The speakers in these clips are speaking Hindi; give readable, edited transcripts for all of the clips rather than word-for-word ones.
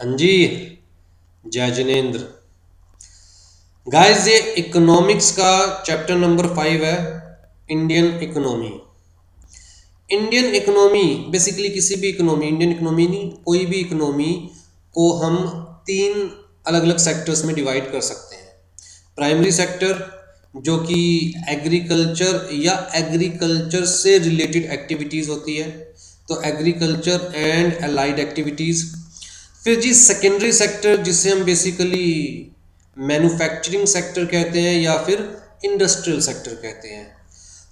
हाँ जी। जय जिनेन्द्र। गाइस ये इकोनॉमिक्स का चैप्टर नंबर 5 है। Indian economy. Indian economy basically किसी भी इकोनॉमी, इंडियन इकोनॉमी नहीं, कोई भी इकोनॉमी को हम तीन अलग अलग सेक्टर्स में डिवाइड कर सकते हैं। प्राइमरी सेक्टर जो कि एग्रीकल्चर या एग्रीकल्चर से रिलेटेड एक्टिविटीज़ होती है, तो एग्रीकल्चर एंड अलाइड एक्टिविटीज़। फिर जी सेकेंडरी सेक्टर जिसे हम बेसिकली मैन्युफैक्चरिंग सेक्टर कहते हैं या फिर इंडस्ट्रियल सेक्टर कहते हैं।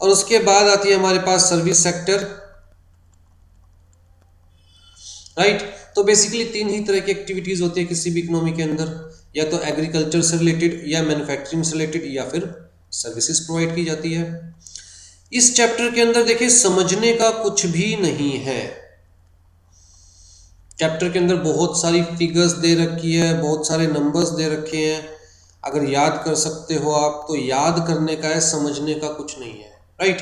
और उसके बाद आती है हमारे पास सर्विस सेक्टर, राइट। तो बेसिकली तीन ही तरह की एक्टिविटीज होती है किसी भी इकोनॉमी के अंदर, या तो एग्रीकल्चर से रिलेटेड या मैन्युफैक्चरिंग से रिलेटेड या फिर सर्विसेज प्रोवाइड की जाती है। इस चैप्टर के अंदर देखिए समझने का कुछ भी नहीं है। चैप्टर के अंदर बहुत सारी फिगर्स दे रखी है, बहुत सारे नंबर्स दे रखे हैं। अगर याद कर सकते हो आप तो याद करने का है, समझने का कुछ नहीं है, राइट।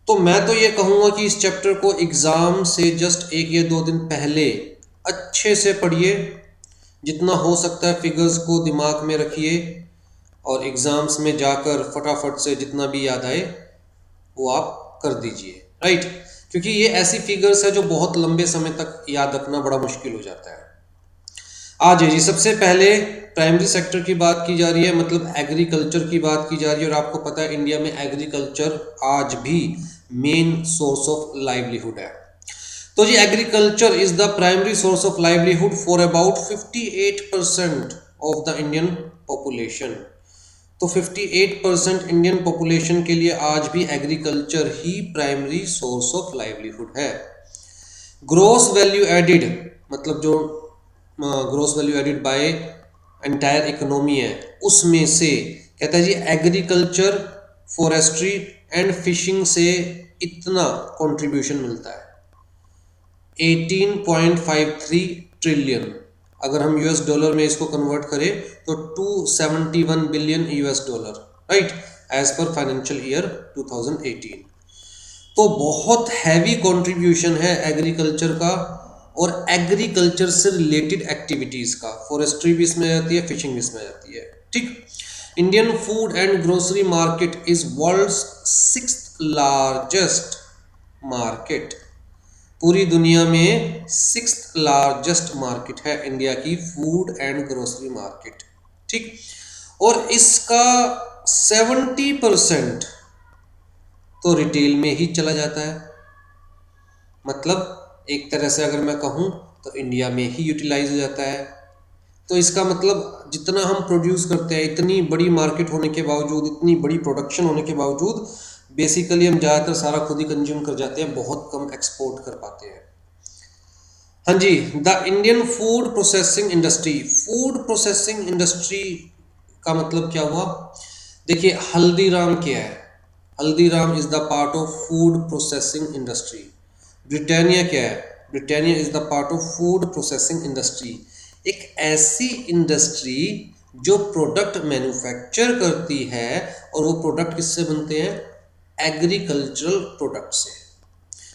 तो मैं तो ये कहूँगा कि इस चैप्टर को एग्ज़ाम से जस्ट एक या दो दिन पहले अच्छे से पढ़िए, जितना हो सकता है फिगर्स को दिमाग में रखिए और एग्ज़ाम्स में जाकर फटाफट से जितना भी याद आए वो आप कर दीजिए, राइट। क्योंकि ये ऐसी फिगर्स है जो बहुत लंबे समय तक याद रखना बड़ा मुश्किल हो जाता है। आ जाइए, सबसे पहले प्राइमरी सेक्टर की बात की जा रही है, मतलब एग्रीकल्चर की बात की जा रही है। और आपको पता है इंडिया में एग्रीकल्चर आज भी मेन सोर्स ऑफ लाइवलीहुड है। तो जी agriculture is the primary source of livelihood for about 58% of the Indian population. तो 58% इंडियन पॉपुलेशन के लिए आज भी एग्रीकल्चर ही प्राइमरी सोर्स ऑफ लाइवलीहुड है। ग्रोस वैल्यू एडिड, मतलब जो gross value added by entire economy है, उसमें से कहता है जी एग्रीकल्चर, फॉरेस्ट्री एंड फिशिंग से इतना कंट्रीब्यूशन मिलता है 18.53 ट्रिलियन। अगर हम यूएस डॉलर में इसको कन्वर्ट करें तो 271 billion US dollar, right, as पर फाइनेंशियल ईयर 2018। तो बहुत हैवी कंट्रीब्यूशन है एग्रीकल्चर का और एग्रीकल्चर से रिलेटेड एक्टिविटीज का। फॉरेस्ट्री भी इसमें आ जाती है, फिशिंग भी इसमें आ जाती है, ठीक। Indian food and grocery market is world's 6th largest market. पूरी दुनिया में 6th लार्जेस्ट मार्केट है इंडिया की फूड एंड ग्रोसरी मार्केट, ठीक। और इसका 70% तो रिटेल में ही चला जाता है। मतलब एक तरह से अगर मैं कहूँ तो इंडिया में ही यूटिलाइज हो जाता है। तो इसका मतलब जितना हम प्रोड्यूस करते हैं, इतनी बड़ी मार्केट होने के बावजूद, इतनी बड़ी प्रोडक्शन होने के बावजूद, बेसिकली हम ज़्यादातर सारा खुद ही कंज्यूम कर जाते हैं, बहुत कम एक्सपोर्ट कर पाते हैं। हाँ जी, the Indian food processing industry. Food processing industry का मतलब क्या हुआ? देखिए हल्दीराम क्या है? Haldiram is the part of food processing industry. Britannia क्या है? Britannia is the part of food processing industry. एक ऐसी इंडस्ट्री जो प्रोडक्ट मैन्युफैक्चर करती है, और वो प्रोडक्ट किससे बनते हैं? एग्रीकल्चरल प्रोडक्ट से।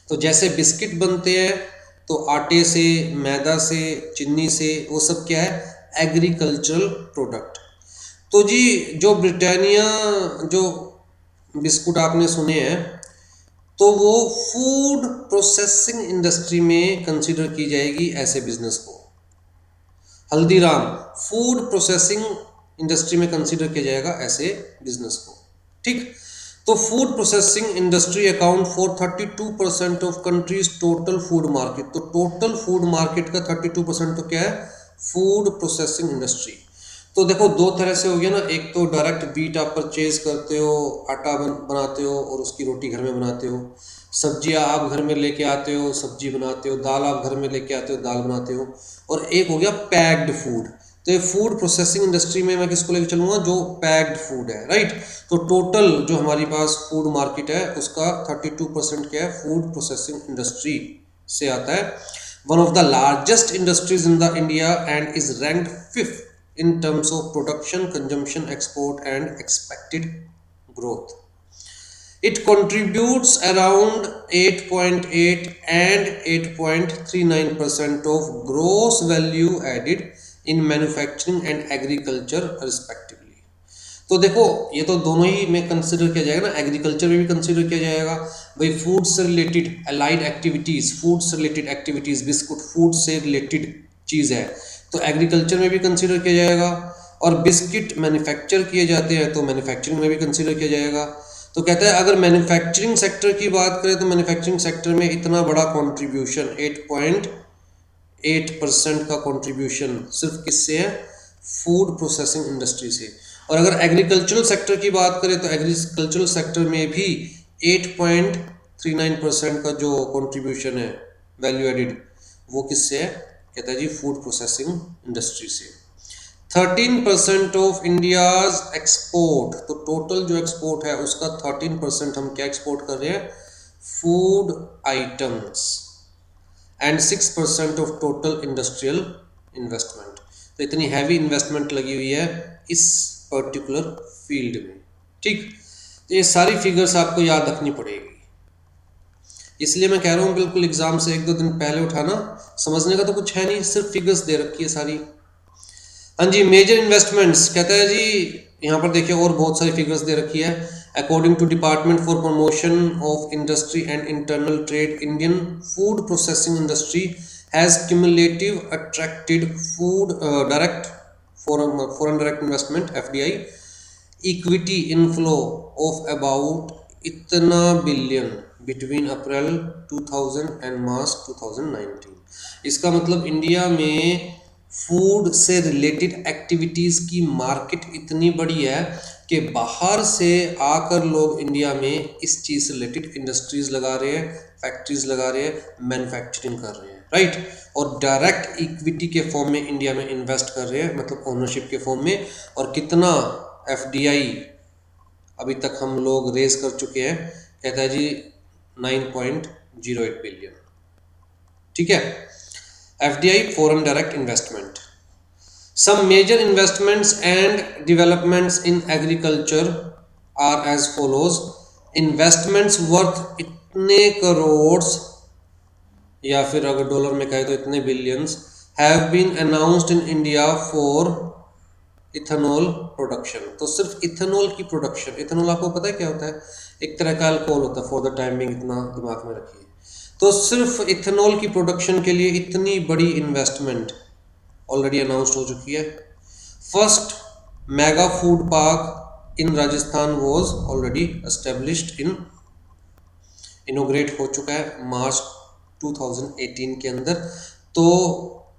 तो जैसे बिस्किट बनते हैं तो आटे से, मैदा से, चीनी से, वो सब क्या है? Agricultural product. तो जी जो ब्रिटानिया जो बिस्कुट आपने सुने हैं, तो वो फूड प्रोसेसिंग इंडस्ट्री में कंसीडर की जाएगी ऐसे बिजनेस को। हल्दीराम फूड प्रोसेसिंग इंडस्ट्री में कंसीडर किया जाएगा ऐसे बिजनेस को, ठीक। तो food processing industry account for 32% of countries total food market. तो टोटल फूड मार्केट का 32% तो क्या है? Food processing industry. तो देखो दो तरह से हो गया ना, एक तो डायरेक्ट बीट आप परचेज करते हो, आटा बनाते हो और उसकी रोटी घर में बनाते हो, सब्जियां आप घर में लेके आते हो, सब्जी बनाते हो, दाल आप घर में लेके आते हो, दाल बनाते हो। और एक हो गया पैक्ड फूड। तो ये फूड प्रोसेसिंग इंडस्ट्री में मैं किसको लेके चलूंगा? जो पैक्ड फूड है, राइट। तो टोटल जो हमारी पास फूड मार्केट है उसका 32% क्या है? फूड प्रोसेसिंग इंडस्ट्री से आता है। One of the largest industries in the India and is ranked 5th in terms of production, consumption, export and expected growth। It contributes around 8.8 and 8.39% of gross value added in manufacturing and agriculture respectively. तो देखो ये तो दोनों ही में कंसिडर किया जाएगा ना, एग्रीकल्चर में भी कंसिडर किया जाएगा भाई, फूड से रिलेटेड अलाइड एक्टिविटीज, फूड से रिलेटेड एक्टिविटीज, बिस्कुट फूड से रिलेटेड चीज़ है तो एग्रीकल्चर में भी कंसिडर किया जाएगा, और बिस्किट मैन्युफैक्चर किए जाते हैं तो मैन्युफैक्चरिंग में भी कंसिडर किया जाएगा। तो कहता है अगर मैन्युफैक्चरिंग सेक्टर की बात करें तो मैन्युफैक्चरिंग सेक्टर में इतना बड़ा कंट्रीब्यूशन 8.8% का कंट्रीब्यूशन सिर्फ किससे है, फूड प्रोसेसिंग इंडस्ट्री से। और अगर एग्रीकल्चरल सेक्टर की बात करें तो एग्रीकल्चरल सेक्टर में भी 8.39% का जो कंट्रीब्यूशन है वैल्यू एडिड वो किससे है, कहता है जी फूड प्रोसेसिंग इंडस्ट्री से। 13% ऑफ इंडियाज एक्सपोर्ट, तो टोटल जो एक्सपोर्ट है उसका 13% हम क्या एक्सपोर्ट कर रहे हैं, food items, and 6% of total industrial investment. तो इतनी हैवी इन्वेस्टमेंट लगी हुई है इस पर्टिकुलर फील्ड में, ठीक। तो ये सारी फिगर्स आपको याद रखनी पड़ेगी, इसलिए मैं कह रहा हूँ बिल्कुल एग्जाम से 1-2 दिन पहले उठाना, समझने का तो कुछ है नहीं, सिर्फ फिगर्स दे रखी है सारी। हाँ जी, मेजर इन्वेस्टमेंट्स कहता है जी, यहाँ पर देखिए और बहुत सारी फिगर्स दे रखी है। According to department for promotion of industry and internal trade, Indian food processing industry has cumulative attracted food direct foreign direct investment FDI equity inflow of about इतना billion between April 2000 and March 2019। इसका मतलब इंडिया में फूड से रिलेटेड एक्टिविटीज़ की मार्केट इतनी बड़ी है कि बाहर से आकर लोग इंडिया में इस चीज़ से रिलेटेड इंडस्ट्रीज लगा रहे हैं, फैक्ट्रीज लगा रहे हैं, मैन्युफैक्चरिंग कर रहे हैं, राइट। और डायरेक्ट इक्विटी के फॉर्म में इंडिया में इन्वेस्ट कर रहे हैं, मतलब ओनरशिप के फॉर्म में। और कितना एफडीआई अभी तक हम लोग रेज कर चुके हैं, कहता है जी 9.08 बिलियन, ठीक है। FDI foreign direct investment. Some major investments and developments in agriculture are as follows. Investments worth इतने करोड़, या फिर अगर डॉलर में कहे तो इतने billions, have been announced in India for ethanol production. तो सिर्फ इथेनॉल की प्रोडक्शन, इथेनॉल आपको पता है क्या होता है, एक तरह का अल्कोहल होता है, फॉर द टाइम बिंग इतना दिमाग में रखिए। तो सिर्फ इथेनॉल की प्रोडक्शन के लिए इतनी बड़ी इन्वेस्टमेंट ऑलरेडी अनाउंस्ड हो चुकी है। First mega food park in Rajasthan was already established in, इनोग्रेट हो चुका है मार्च 2018 के अंदर। तो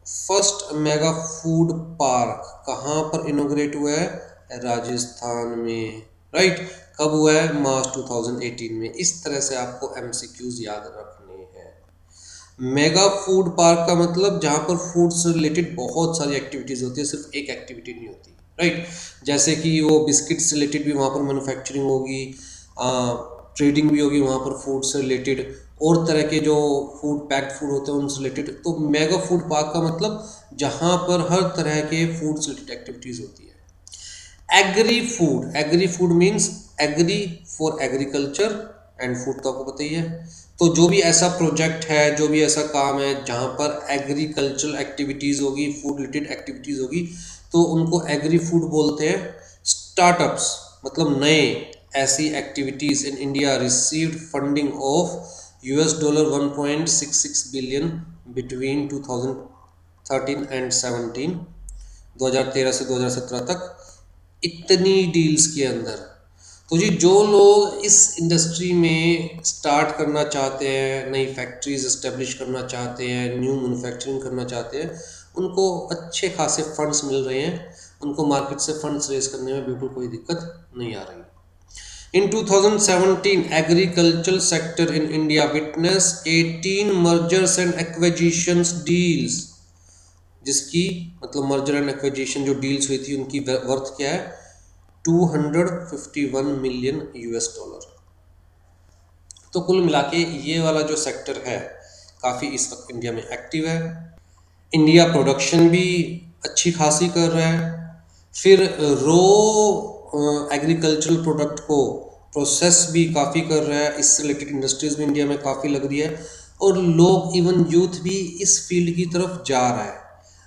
फर्स्ट मेगा फूड पार्क कहाँ पर इनोग्रेट हुआ है, राजस्थान में, राइट। कब हुआ है, मार्च 2018 में। इस तरह से आपको एमसीक्यूज याद रखने हैं। मेगा फूड पार्क का मतलब जहाँ पर फूड से रिलेटेड बहुत सारी एक्टिविटीज होती है, सिर्फ एक एक्टिविटी नहीं होती, राइट। जैसे कि वो बिस्किट से रिलेटेड भी वहाँ पर मैन्युफैक्चरिंग होगी, ट्रेडिंग भी होगी वहाँ पर फूड से रिलेटेड, और तरह के जो फूड पैक्ड फूड होते हैं उनसे रिलेटेड। तो मेगा फूड पार्क का मतलब जहाँ पर हर तरह के फूड से रिलेटेड एक्टिविटीज़ होती है। Agri food means agri for agriculture and food, तो आपको पता ही है। तो जो भी ऐसा प्रोजेक्ट है, जो भी ऐसा काम है जहाँ पर एग्रीकल्चरल एक्टिविटीज़ होगी, फूड रिलेटेड एक्टिविटीज़ होगी, तो उनको एग्री फूड बोलते हैं। स्टार्टअप्स मतलब नए ऐसी activities in India received funding of $1.66 billion between 2013 and 17, 2013 से 2017 तक, इतनी डील्स के अंदर। तो जी जो लोग इस इंडस्ट्री में स्टार्ट करना चाहते हैं, नई फैक्ट्रीज इस्टेब्लिश करना चाहते हैं, न्यू मैन्युफैक्चरिंग करना चाहते हैं, उनको अच्छे खासे फंड्स मिल रहे हैं, उनको मार्केट से फंड्स रेज करने में बिल्कुल कोई दिक्कत नहीं आ रही। In 2017, agricultural sector in India witnessed 18 mergers and acquisitions deals, जिसकी मतलब मर्जर एंड एक्विजिशन जो डील्स हुई थी उनकी वर्थ क्या है, 251 मिलियन $। तो कुल मिला के ये वाला जो सेक्टर है काफ़ी इस वक्त इंडिया में एक्टिव है। इंडिया प्रोडक्शन भी अच्छी खासी कर रहा है। फिर रो एग्रीकल्चरल प्रोडक्ट को प्रोसेस भी काफ़ी कर रहा है, इससे रिलेटेड इंडस्ट्रीज भी इंडिया में काफ़ी लग रही है, और लोग इवन यूथ भी इस फील्ड की तरफ जा रहा है,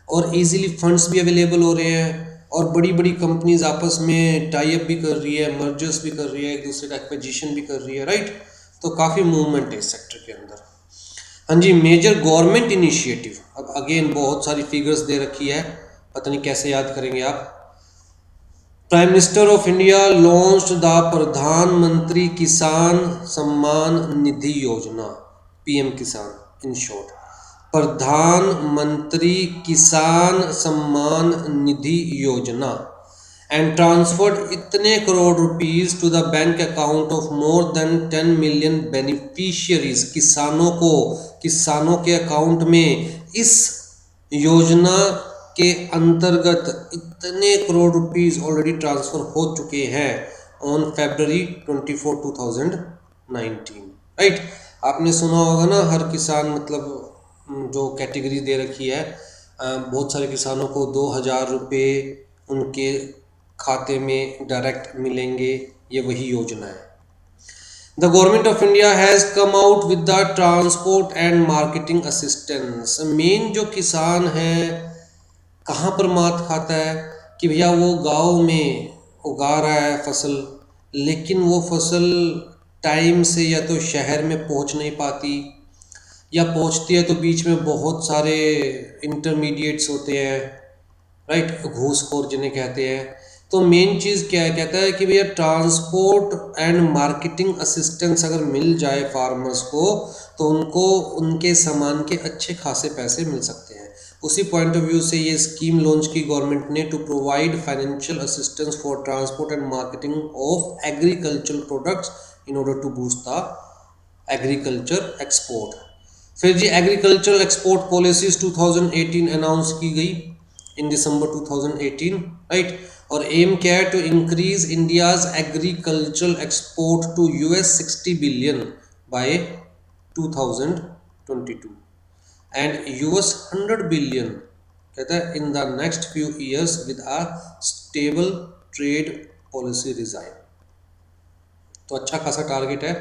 और इजीली फंड्स भी अवेलेबल हो रहे हैं, और बड़ी बड़ी कंपनीज आपस में टाई अप भी कर रही है, मर्जर्स भी कर रही है, एक दूसरे का एक्विजिशन भी कर रही है, राइट। तो काफ़ी मूवमेंट है इस सेक्टर के अंदर। हाँ जी, मेजर गवर्नमेंट इनिशिएटिव, अब अगेन बहुत सारी फिगर्स दे रखी है, पता नहीं कैसे याद करेंगे आप। Prime minister of India launched the प्रधानमंत्री किसान सम्मान निधि योजना, पीएम किसान इन शॉर्ट, प्रधानमंत्री किसान सम्मान निधि योजना, एंड ट्रांसफर्ड इतने crore rupees to the bank account of more than 10 million beneficiaries. किसानों के अकाउंट में इस योजना के अंतर्गत इतने करोड़ रुपीस ऑलरेडी ट्रांसफर हो चुके हैं ऑन February 24, 2019, राइट। आपने सुना होगा ना, हर किसान मतलब जो कैटेगरी दे रखी है, बहुत सारे किसानों को 2,000 रुपये उनके खाते में डायरेक्ट मिलेंगे, ये वही योजना है। The government of India has come out with the transport and marketing assistance। Main जो किसान है कहाँ पर मात खाता है कि भैया वो गांव में उगा रहा है फसल, लेकिन वो फसल टाइम से या तो शहर में पहुंच नहीं पाती, या पहुंचती है तो बीच में बहुत सारे इंटरमीडिएट्स होते हैं, राइट, घूसखोर जिन्हें कहते हैं। तो मेन चीज़ क्या है, कहता है कि भैया ट्रांसपोर्ट एंड मार्केटिंग असिस्टेंस अगर मिल जाए फार्मर्स को, तो उनको उनके सामान के अच्छे खासे पैसे मिल सकते हैं। उसी पॉइंट ऑफ व्यू से ये स्कीम लॉन्च की गवर्नमेंट ने, to provide financial assistance for transport and marketing of agricultural products in order to boost the agriculture export. फिर जी एग्रीकल्चरल एक्सपोर्ट पॉलिसीज 2018 अनाउंस की गई इन दिसंबर 2018, राइट। और एम क्या है, to increase India's agricultural export to $60 billion by 2022 and $100 billion, कहता है, in the next few years with a stable trade policy design. तो अच्छा खासा टारगेट है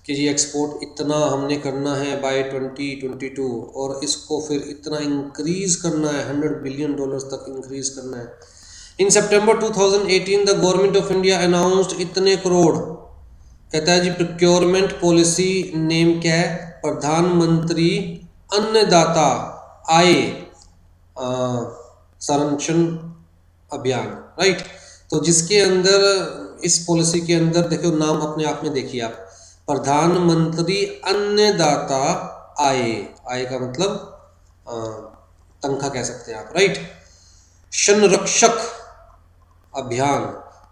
कि जी एक्सपोर्ट इतना हमने करना है बाय 2022, और इसको फिर इतना इंक्रीज करना है, $100 बिलियन तक इंक्रीज करना है। इन September 2018 the government of India announced इतने करोड़, कहता है जी प्रोक्योरमेंट पॉलिसी नेम क्या है, प्रधानमंत्री अन्नदाता आय संरक्षण अभियान, राइट। तो जिसके अंदर, इस पॉलिसी के अंदर देखो नाम अपने आप में देखिए आप, प्रधानमंत्री अन्नदाता आय, आय का मतलब तनख्वाह कह सकते हैं आप, राइट। संरक्षक अभियान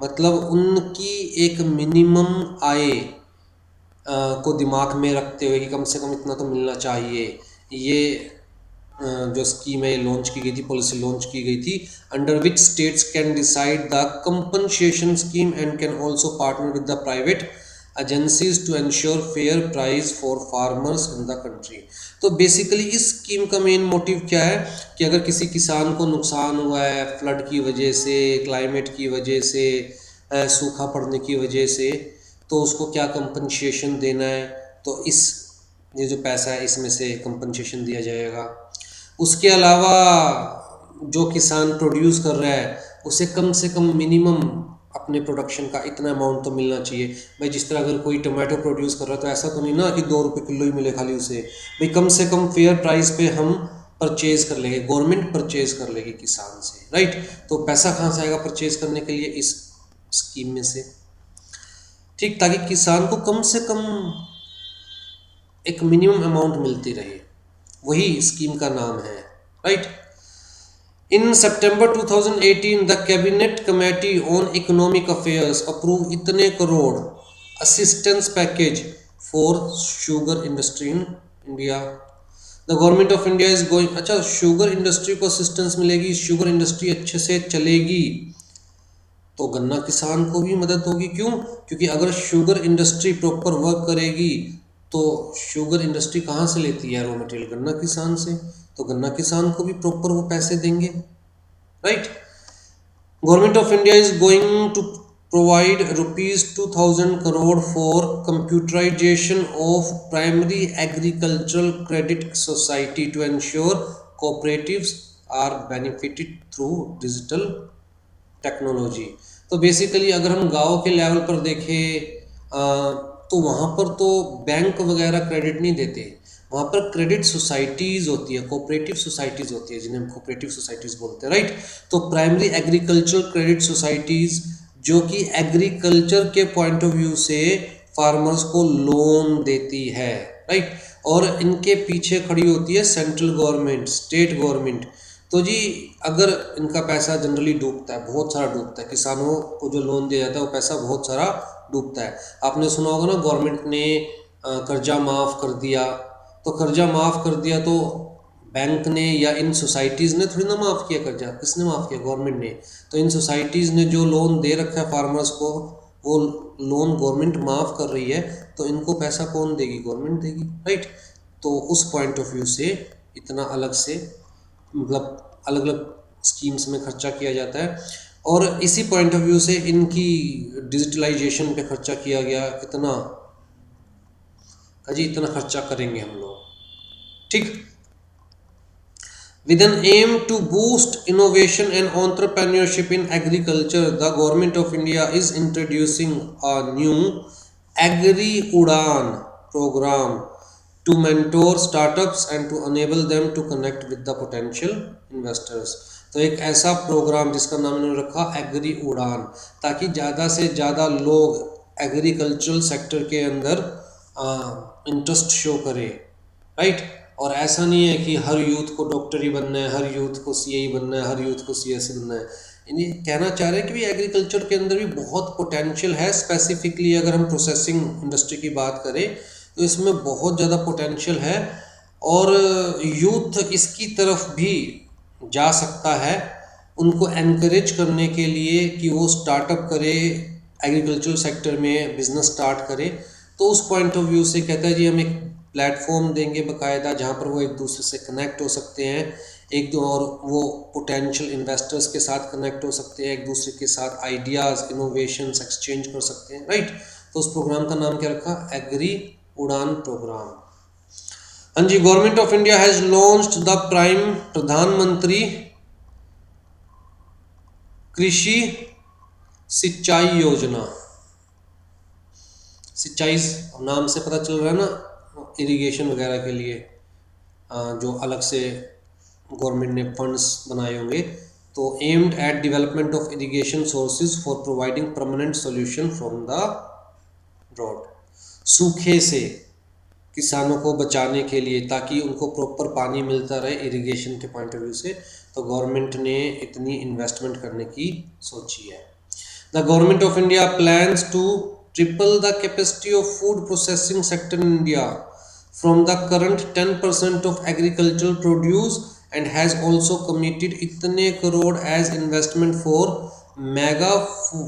मतलब उनकी एक मिनिमम आय को दिमाग में रखते हुए कि कम से कम इतना तो मिलना चाहिए, ये जो स्कीम है लॉन्च की गई थी, पॉलिसी लॉन्च की गई थी, under which states can decide the compensation scheme and can also partner with the private agencies to ensure fair price for farmers in the country. तो बेसिकली इस स्कीम का मेन मोटिव क्या है कि अगर किसी किसान को नुकसान हुआ है फ्लड की वजह से, क्लाइमेट की वजह से, सूखा पड़ने की वजह से, तो उसको क्या कंपनसेशन देना है, तो इस ये जो पैसा है इसमें से कंपनसेशन दिया जाएगा। उसके अलावा जो किसान प्रोड्यूस कर रहा है उसे कम से कम मिनिमम अपने प्रोडक्शन का इतना अमाउंट तो मिलना चाहिए। भाई जिस तरह अगर कोई टमाटो प्रोड्यूस कर रहा है तो ऐसा तो नहीं ना कि ₹2 किलो ही मिले खाली उसे, भाई कम से कम फेयर प्राइस पे हम परचेज कर लेंगे, गवर्नमेंट परचेज कर लेगी किसान से, राइट। तो पैसा कहाँ से आएगा परचेज करने के लिए, इस स्कीम में से, ठीक, ताकि किसान को कम से कम एक मिनिमम अमाउंट मिलती रहे, वही स्कीम का नाम है, right. In September 2018 the cabinet committee on economic affairs approve इतने crore assistance package for sugar industry in India. The government of India is going, अच्छा शुगर इंडस्ट्री को असिस्टेंस मिलेगी, शुगर इंडस्ट्री अच्छे से चलेगी तो गन्ना किसान को भी मदद होगी। क्यों? क्योंकि अगर शुगर इंडस्ट्री प्रॉपर वर्क करेगी तो शुगर इंडस्ट्री कहाँ से लेती है रॉ मटेरियल, गन्ना किसान से, तो गन्ना किसान को भी प्रॉपर वो पैसे देंगे, right. Government of India is going to provide rupees 2000 crore for computerization of primary agricultural credit society to ensure cooperatives are benefited through digital technology. तो बेसिकली अगर हम गांव के लेवल पर देखें तो वहाँ पर तो बैंक वगैरह क्रेडिट नहीं देते, वहाँ पर क्रेडिट सोसाइटीज़ होती है, कोऑपरेटिव सोसाइटीज़ होती है जिन्हें हम कोऑपरेटिव सोसाइटीज़ बोलते हैं, राइट। तो प्राइमरी एग्रीकल्चर क्रेडिट सोसाइटीज़ जो कि एग्रीकल्चर के पॉइंट ऑफ व्यू से फार्मर्स को लोन देती है, राइट। और इनके पीछे खड़ी होती है सेंट्रल गवर्नमेंट, स्टेट गवर्नमेंट। तो जी अगर इनका पैसा जनरली डूबता है, बहुत सारा डूबता है, किसानों को जो लोन दिया जाता है वो पैसा बहुत सारा डूबता है। आपने सुना होगा ना, गवर्नमेंट ने कर्जा माफ़ कर दिया। तो कर्जा माफ़ कर दिया तो बैंक ने या इन सोसाइटीज़ ने थोड़ी ना माफ़ किया कर्जा, किसने माफ़ किया? गवर्नमेंट ने। तो इन सोसाइटीज़ ने जो लोन दे रखा है फार्मर्स को, वो लोन गवर्नमेंट माफ़ कर रही है, तो इनको पैसा कौन देगी? गवर्नमेंट देगी, राइट। तो उस पॉइंट ऑफ व्यू से इतना अलग से मतलब अलग अलग स्कीम्स में खर्चा किया जाता है। और इसी पॉइंट ऑफ व्यू से इनकी डिजिटलाइजेशन पे खर्चा किया गया। कितना अजी, इतना खर्चा करेंगे हम लोग, ठीक। With an aim to boost innovation and entrepreneurship in agriculture, the Government of India is introducing a new Agri Udan program to mentor startups and to enable them to connect with the potential investors। तो एक ऐसा प्रोग्राम जिसका नाम इन्होंने रखा एग्री उड़ान, ताकि ज़्यादा से ज़्यादा लोग एग्रीकल्चरल सेक्टर के अंदर इंटरेस्ट शो करें, राइट। और ऐसा नहीं है कि हर यूथ को डॉक्टर ही बनना है, हर यूथ को सीए ही बनना है, हर यूथ को सीएस ही बनना है। इन्हें कहना चाह रहे हैं कि भी एग्रीकल्चर के अंदर भी बहुत पोटेंशियल है। स्पेसिफिकली अगर हम प्रोसेसिंग इंडस्ट्री की बात करें तो इसमें बहुत ज़्यादा पोटेंशियल है और यूथ इसकी तरफ भी जा सकता है। उनको एनकरेज करने के लिए कि वो स्टार्टअप करे, एग्रीकल्चर सेक्टर में बिजनेस स्टार्ट करे। तो उस पॉइंट ऑफ व्यू से कहता है जी हम एक प्लेटफॉर्म देंगे बाकायदा, जहाँ पर वो एक दूसरे से कनेक्ट हो सकते हैं, एक दो और वो पोटेंशियल इन्वेस्टर्स के साथ कनेक्ट हो सकते हैं, एक दूसरे के साथ आइडियाज़ इनोवेशंस एक्सचेंज कर सकते हैं, राइट। तो उस प्रोग्राम का नाम क्या रखा? एग्री उड़ान प्रोग्राम। हाँ जी, government of India has launched the prime प्रधानमंत्री कृषि सिंचाई योजना। सिंचाई नाम से पता चल रहा है ना, इरिगेशन वगैरह के लिए जो अलग से गवर्नमेंट ने फंड्स बनाए होंगे। तो aimed at development of irrigation sources for providing permanent solution from the drought. सूखे से किसानों को बचाने के लिए, ताकि उनको प्रॉपर पानी मिलता रहे इरिगेशन के पॉइंट ऑफ व्यू से, तो गवर्नमेंट ने इतनी इन्वेस्टमेंट करने की सोची है। The government of India plans to triple the capacity of food processing sector in India from the current 10% of agricultural produce and has also committed itne crore as investment for mega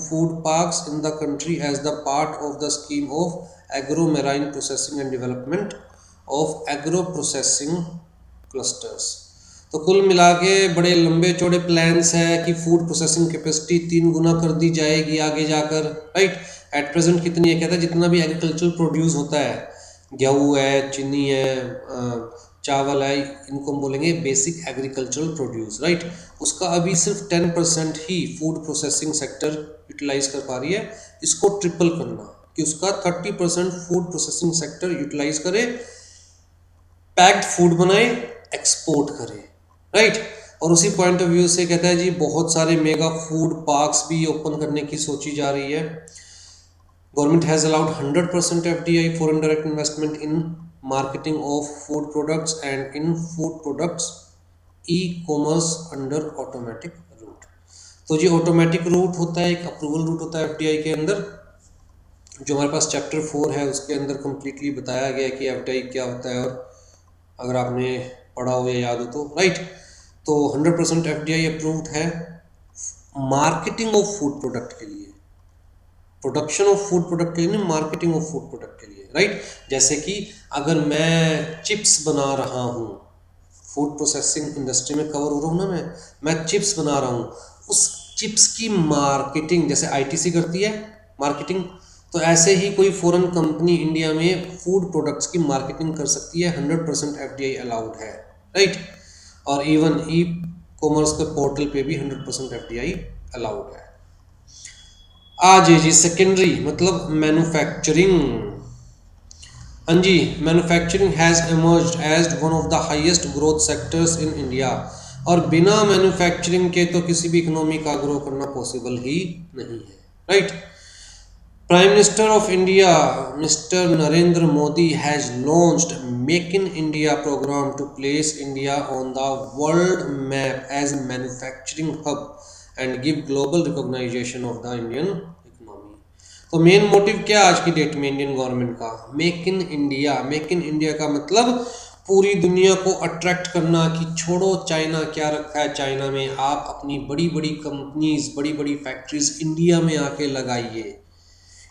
food parks in the country as the part of the scheme of agro marine processing and development of agro processing clusters। तो कुल मिला के बड़े लंबे चौड़े प्लान्स है कि फूड प्रोसेसिंग कैपेसिटी 3 गुना कर दी जाएगी आगे जाकर, राइट। एट प्रेजेंट कितनी है? कहता है जितना भी एग्रीकल्चर प्रोड्यूस होता है, गेहूँ है, चीनी है, चावल है, इनको हम बोलेंगे बेसिक एग्रीकल्चरल प्रोड्यूस, राइट। उसका अभी सिर्फ 10% ही फूड प्रोसेसिंग सेक्टर यूटिलाइज कर पा रही है। इसको ट्रिपल करना कि उसका 30% फूड प्रोसेसिंग सेक्टर यूटिलाइज करे, पैक्ड फूड बनाए, एक्सपोर्ट करे, राइट। और उसी पॉइंट ऑफ व्यू से कहता है जी बहुत सारे मेगा फूड पार्क्स भी ओपन करने की सोची जा रही है। Government has allowed 100% FDI for indirect investment in marketing of food products and in food products e-commerce under automatic route। तो जी ऑटोमेटिक रूट होता है, एक अप्रूवल रूट होता है FDI के अंदर, जो हमारे पास चैप्टर 4 है उसके अंदर कम्प्लीटली बताया गया है कि FDI क्या होता है, और अगर आपने पढ़ा हो या याद हो तो, राइट। तो 100% FDI अप्रूव्ड है मार्केटिंग ऑफ फूड प्रोडक्ट के लिए, प्रोडक्शन ऑफ फूड प्रोडक्ट के लिए नहीं, मार्केटिंग ऑफ फूड प्रोडक्ट के लिए, राइट। जैसे कि अगर मैं चिप्स बना रहा हूँ, फूड प्रोसेसिंग इंडस्ट्री में कवर हो रहा हूँ ना, मैं चिप्स बना रहा हूँ, उस चिप्स की मार्केटिंग जैसे आईटीसी करती है मार्केटिंग, तो ऐसे ही कोई फॉरेन कंपनी इंडिया में फूड प्रोडक्ट्स की मार्केटिंग कर सकती है। 100% एफडीआई अलाउड है, राइट। और इवन ई कॉमर्स के पोर्टल पे भी 100% एफडीआई अलाउड है। आज जी सेकेंडरी मतलब मैन्युफैक्चरिंग। हाँ जी, manufacturing has emerged as one of the highest growth sectors in India. और बिना मैन्युफैक्चरिंग के तो किसी भी इकोनॉमी का ग्रो करना पॉसिबल ही नहीं है, right. Prime Minister of India, Mr. Narendra Modi, has launched Make in India program to place India on the world map as a manufacturing hub and give global recognition of the Indian economy. तो मेन मोटिव क्या आज की डेट में इंडियन गवर्नमेंट का? Make in India. Make in India का मतलब पूरी दुनिया को अट्रैक्ट करना कि छोड़ो चाइना क्या रखा है चाइना में, आप अपनी बड़ी बड़ी कंपनीज बड़ी बड़ी फैक्ट्रीज इंडिया में आके लगाइए,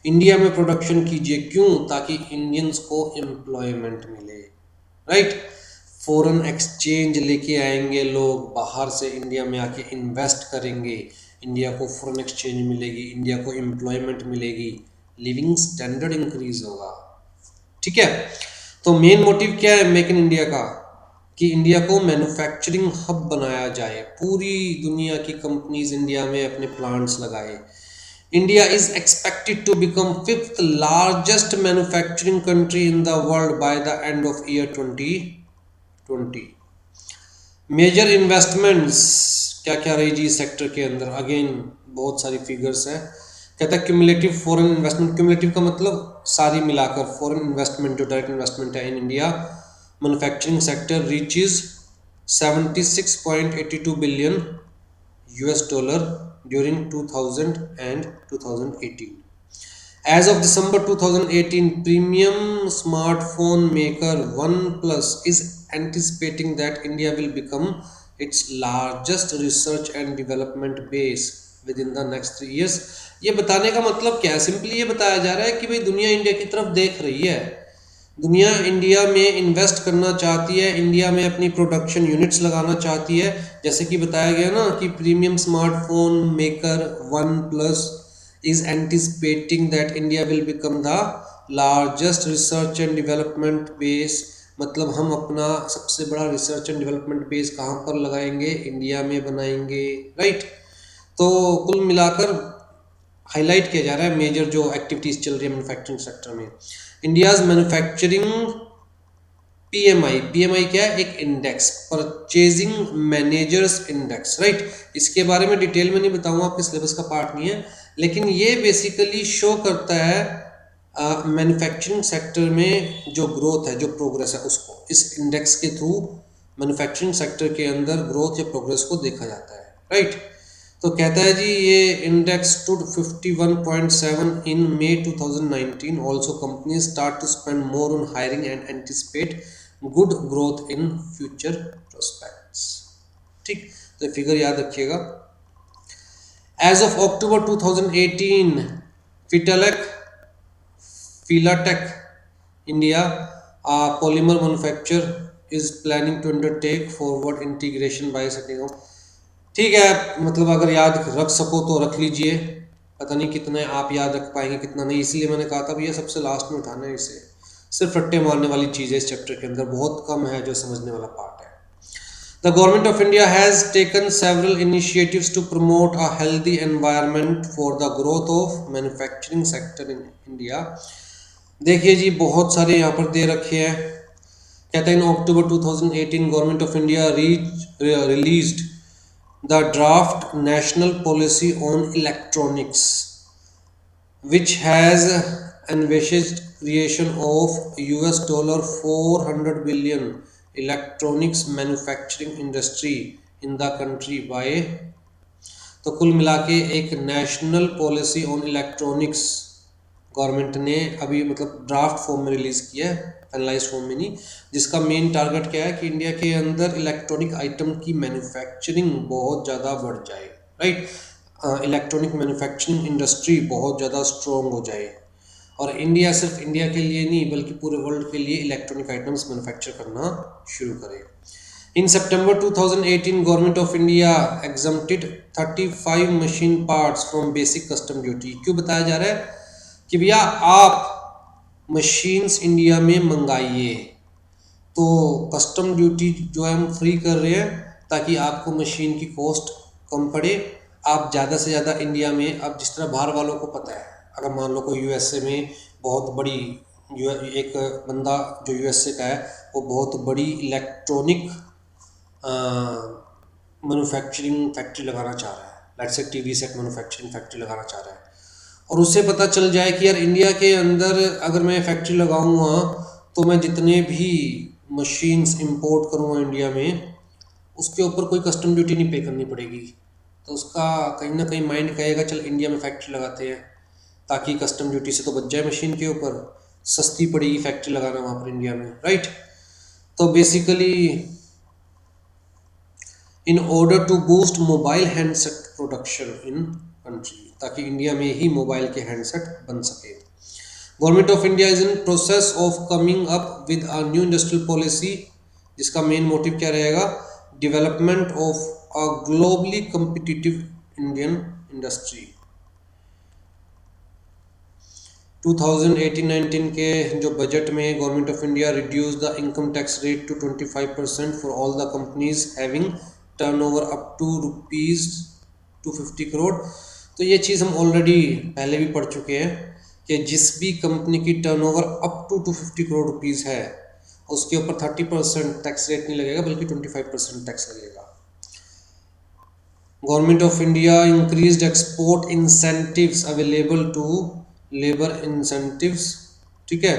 इंडिया में प्रोडक्शन कीजिए। क्यों? ताकि इंडियंस को एम्प्लॉयमेंट मिले, राइट। फॉरेन एक्सचेंज लेके आएंगे लोग बाहर से, इंडिया में आके इन्वेस्ट करेंगे, इंडिया को फॉरेन एक्सचेंज मिलेगी, इंडिया को एम्प्लॉयमेंट मिलेगी, लिविंग स्टैंडर्ड इंक्रीज होगा, ठीक है। तो मेन मोटिव क्या है मेक इन इंडिया का? कि इंडिया को मैन्युफैक्चरिंग हब बनाया जाए, पूरी दुनिया की कंपनीज इंडिया में अपने प्लांट्स लगाए। India is expected to become fifth largest manufacturing country in the world by the end of year 2020. Major investments क्या क्या रही जी सेक्टर के अंदर? अगेन बहुत सारी फिगर्स हैं। कहता है क्यूमुलेटिव फॉरेन इन्वेस्टमेंट, क्यूमुलेटिव का मतलब सारी मिलाकर फॉरेन इन्वेस्टमेंट जो डायरेक्ट इन्वेस्टमेंट है in India manufacturing sector reaches 76.82 billion US dollar during 2000 and 2018. As of December 2018, premium smartphone maker OnePlus is anticipating that India will become its largest research and development base within the next 3 years. ये बताने का मतलब क्या है? सिंपली ये बताया जा रहा है कि भाई दुनिया इंडिया की तरफ देख रही है, दुनिया इंडिया में इन्वेस्ट करना चाहती है, इंडिया में अपनी प्रोडक्शन यूनिट्स लगाना चाहती है। जैसे कि बताया गया ना कि premium smartphone maker one plus is anticipating that India will become the largest research and development base. मतलब हम अपना सबसे बड़ा रिसर्च एंड डेवलपमेंट बेस कहाँ पर लगाएंगे? इंडिया में बनाएंगे, राइट। तो कुल मिलाकर हाईलाइट किया जा रहा है मेजर जो एक्टिविटीज चल रही है मैन्युफैक्चरिंग सेक्टर में। इंडियाज मैन्युफैक्चरिंग पीएमआई क्या है? एक index, purchasing managers index, right. इसके बारे में डिटेल में नहीं बताऊंगा, आपके सिलेबस का पार्ट नहीं है, लेकिन ये बेसिकली शो करता है मैन्युफैक्चरिंग सेक्टर में जो ग्रोथ है, जो प्रोग्रेस है, उसको इस इंडेक्स के थ्रू मैन्युफैक्चरिंग सेक्टर के अंदर ग्रोथ या प्रोग्रेस को देखा जाता है, राइट। तो कहता है जी ये index stood 51.7 in May 2019। Also company start to spend more on hiring and anticipate good growth in future prospects, ठीक। तो फिगर याद रखिएगा। As of October 2018 Filatex India polymer manufacture is planning to undertake forward integration by setting up. ठीक है, मतलब अगर याद रख सको तो रख लीजिए, पता नहीं कितना आप याद रख पाएंगे कितना नहीं, इसलिए मैंने कहा था भैया सबसे लास्ट में उठाना है इसे। सिर्फ रट्टे मारने वाली चीज़ें इस चैप्टर के अंदर बहुत कम है जो समझने वाला पार्ट है। The government of India has taken several initiatives to promote a healthy environment for the growth of manufacturing sector in India. देखिए जी बहुत सारे यहाँ पर दे रखे हैं। कहते हैं इन अक्टूबर 2018 government of India released the draft national policy on electronics which has envisaged creation of $400 billion electronics manufacturing industry in the country by। तो कुल मिला के एक national policy on electronics government ने अभी मतलब ड्राफ्ट फॉर्म में रिलीज किया है, फाइनलाइज फॉर्म में नहीं, जिसका मेन टारगेट क्या है कि इंडिया के अंदर इलेक्ट्रॉनिक आइटम की मैन्युफैक्चरिंग बहुत ज़्यादा बढ़ जाए, राइट। इलेक्ट्रॉनिक मैन्युफैक्चरिंग इंडस्ट्री बहुत ज़्यादा स्ट्रॉन्ग हो जाए और इंडिया सिर्फ इंडिया के लिए नहीं बल्कि पूरे वर्ल्ड के लिए इलेक्ट्रॉनिक आइटम्स मैन्युफैक्चर करना शुरू करे। In September 2018, Government of India exempted 35 machine parts from basic custom duty। क्यों बताया जा रहा है कि भैया आप मशीन्स इंडिया में मंगाइए तो कस्टम ड्यूटी जो है हम फ्री कर रहे हैं ताकि आपको मशीन की कॉस्ट कम पड़े। आप ज़्यादा से ज़्यादा इंडिया में, अब जिस तरह बाहर वालों को पता है, अगर मान लो कोई यूएसए में बहुत बड़ी एक बंदा जो यूएसए का है वो बहुत बड़ी इलेक्ट्रॉनिक मैन्युफैक्चरिंग फैक्ट्री लगाना चाह रहा है, let's say TV set manufacturing factory लगाना चाह रहा है, और उससे पता चल जाए कि यार इंडिया के अंदर अगर मैं फैक्ट्री लगाऊंगा तो मैं जितने भी मशीन्स इंपोर्ट करूंगा इंडिया में उसके ऊपर कोई कस्टम ड्यूटी नहीं पे करनी पड़ेगी, तो उसका कहीं ना कहीं माइंड कहेगा चल इंडिया में फैक्ट्री लगाते हैं ताकि कस्टम ड्यूटी से तो बच जाए, मशीन के ऊपर सस्ती पड़ेगी फैक्ट्री लगाना वहाँ पर इंडिया में, राइट। तो basically in order to boost mobile handset production in country, ताकि इंडिया में ही मोबाइल के हैंडसेट बन सके। Government of India is in process of coming up with a new industrial policy, जिसका मेन मोटिव क्या रहेगा, development of a globally competitive Indian industry. 2018-19 के जो बजट में government of India reduce the income tax rate to 25% for all the companies having turnover up to rupees 250 crore. तो ये चीज़ हम ऑलरेडी पहले भी पढ़ चुके हैं कि जिस भी कंपनी की turnover up to 250 crore rupees है उसके ऊपर 30% टैक्स रेट नहीं लगेगा बल्कि 25% टैक्स लगेगा। Government of India increased export incentives available to labour incentives, ठीक है।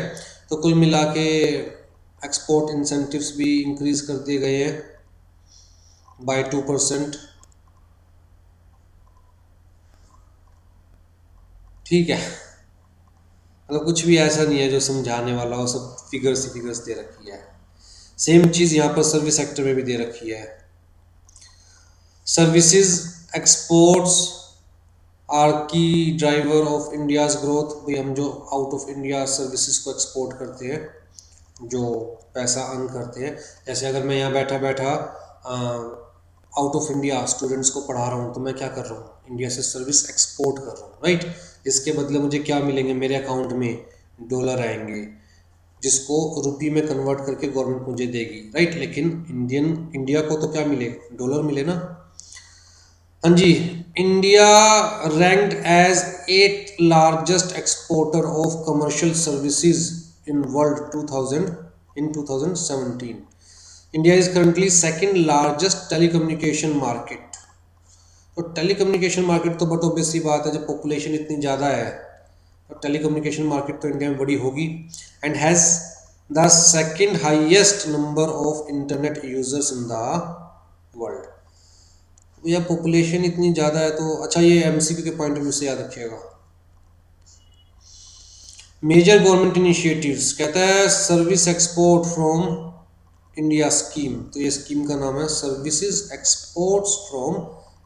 तो कुल मिला के एक्सपोर्ट इंसेंटिव्स भी इंक्रीज कर दिए गए हैं बाय 2%, ठीक है। मतलब कुछ भी ऐसा नहीं है जो समझाने वाला हो, सब फिगर्स ही फिगर्स दे रखी है। सेम चीज़ यहाँ पर सर्विस सेक्टर में भी दे रखी है। सर्विसेज एक्सपोर्ट्स आर की ड्राइवर ऑफ इंडियाज ग्रोथ। भाई हम जो आउट ऑफ इंडिया सर्विसेज को एक्सपोर्ट करते हैं, जो पैसा अर्न करते हैं, जैसे अगर मैं यहाँ बैठा बैठा आउट ऑफ इंडिया स्टूडेंट्स को पढ़ा रहा हूँ तो मैं क्या कर रहा हूँ, इंडिया से सर्विस एक्सपोर्ट कर रहा हूँ, राइट। इसके बदले मुझे क्या मिलेंगे, मेरे अकाउंट में डॉलर आएंगे जिसको रुपये में कन्वर्ट करके गवर्नमेंट मुझे देगी, राइट। लेकिन इंडिया को तो क्या मिले, डॉलर मिले ना। हाँ जी, India ranked as 8th largest exporter of commercial services in world 2017। India is currently second largest telecommunication market. तो टेलीकम्युनिकेशन मार्केट तो बट ऑब्वियस सी बात है, जब पॉपुलेशन इतनी ज़्यादा है तो टेलीकम्युनिकेशन मार्केट तो इंडिया में बड़ी होगी। And has the second highest number of internet users in the world. या पॉपुलेशन इतनी ज़्यादा है तो अच्छा, ये एमसीक्यू के पॉइंट ऑफ व्यू से याद रखिएगा। मेजर गवर्नमेंट इनिशिएटिव्स कहता है service export from India scheme. तो ये स्कीम का नाम है सर्विसेज एक्सपोर्ट्स फ्रॉम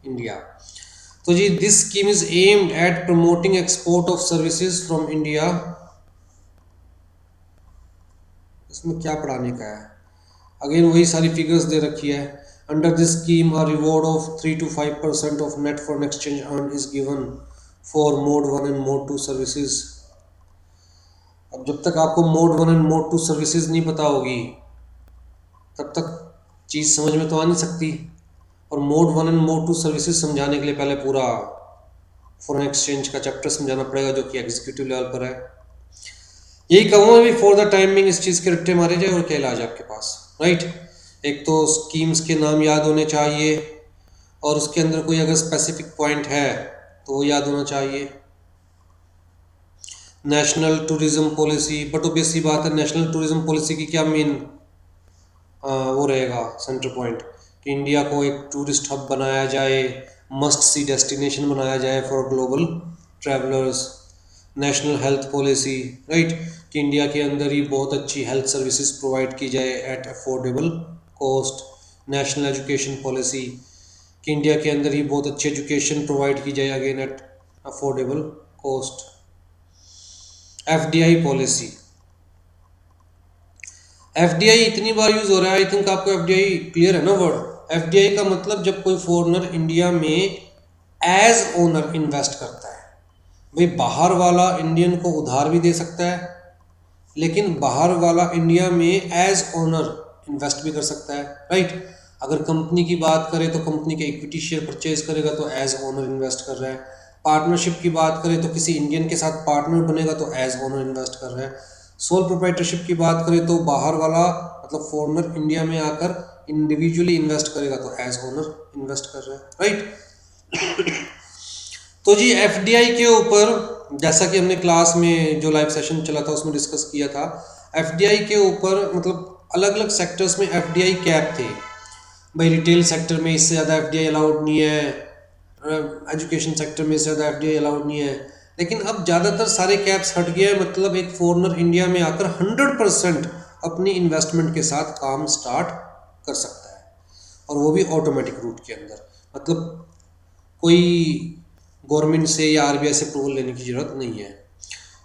इंडिया। तो जी this scheme is aimed at promoting export of services from India. इसमें क्या पढ़ाने का है, अगेन वही सारी फिगर्स दे रखी है। Under this scheme, a reward of 3 to 5% of net foreign exchange earned is given for Mode 1 and Mode 2 services। अब जब तक आपको Mode 1 and Mode 2 सर्विसेज नहीं पता होगी तब तक चीज़ समझ में तो आ नहीं सकती, और Mode 1 and Mode 2 सर्विसेज समझाने के लिए पहले पूरा फॉरेन एक्सचेंज का चैप्टर समझाना पड़ेगा जो कि एग्जीक्यूटिव लेवल पर है। यही कहूँगा भी फॉर द टाइमिंग इस चीज़ के रट्टे मारे जाए और क्या इलाज आपके पास, राइट। एक तो स्कीम्स के नाम याद होने चाहिए और उसके अंदर कोई अगर स्पेसिफिक पॉइंट है तो वो याद होना चाहिए। National tourism policy, but obvious सी बात है नेशनल टूरिज्म पॉलिसी की क्या मेन वो रहेगा सेंटर पॉइंट कि इंडिया को एक टूरिस्ट हब बनाया जाए, मस्ट सी डेस्टिनेशन बनाया जाए for global travellers. National health policy, right, कि इंडिया के अंदर ही बहुत अच्छी हेल्थ सर्विसेज प्रोवाइड की जाए at affordable cost. National education policy, कि इंडिया के अंदर ही बहुत अच्छी एजुकेशन प्रोवाइड की जाए again at affordable cost. FDI policy, FDI इतनी बार यूज हो रहा है, आई थिंक आपको एफडीआई क्लियर है ना वर्ड। एफडीआई का मतलब जब कोई फॉरेनर इंडिया में एज ओनर इन्वेस्ट करता है। भाई बाहर वाला इंडियन को उधार भी दे सकता है, लेकिन बाहर वाला इंडिया में एज ओनर इन्वेस्ट भी कर सकता है, राइट। अगर कंपनी की बात करें तो कंपनी के इक्विटी शेयर परचेज करेगा तो एज ओनर इन्वेस्ट कर रहा है। पार्टनरशिप की बात करें तो किसी इंडियन के साथ पार्टनर बनेगा तो एज ओनर इन्वेस्ट कर रहा है। सोल प्रोप्राइटरशिप की बात करें तो बाहर वाला मतलब फॉरेनर इंडिया में आकर इंडिविजुअली इन्वेस्ट करेगा तो एज ओनर इन्वेस्ट कर रहा है, राइट। तो जी एफडीआई के ऊपर जैसा कि हमने क्लास में जो लाइव सेशन चला था उसमें डिस्कस किया था, एफडीआई के ऊपर मतलब अलग अलग सेक्टर्स में एफडीआई कैप थे। भाई रिटेल सेक्टर में इससे ज़्यादा एफडीआई अलाउड नहीं है, एजुकेशन सेक्टर में इससे ज़्यादा एफडीआई अलाउड नहीं है। लेकिन अब ज़्यादातर सारे कैप्स हट गए हैं, मतलब एक फॉरेनर इंडिया में आकर 100% अपनी इन्वेस्टमेंट के साथ काम स्टार्ट कर सकता है, और वो भी ऑटोमेटिक रूट के अंदर। मतलब कोई गवर्नमेंट से या आरबीआई से अप्रूवल लेने की जरूरत नहीं है।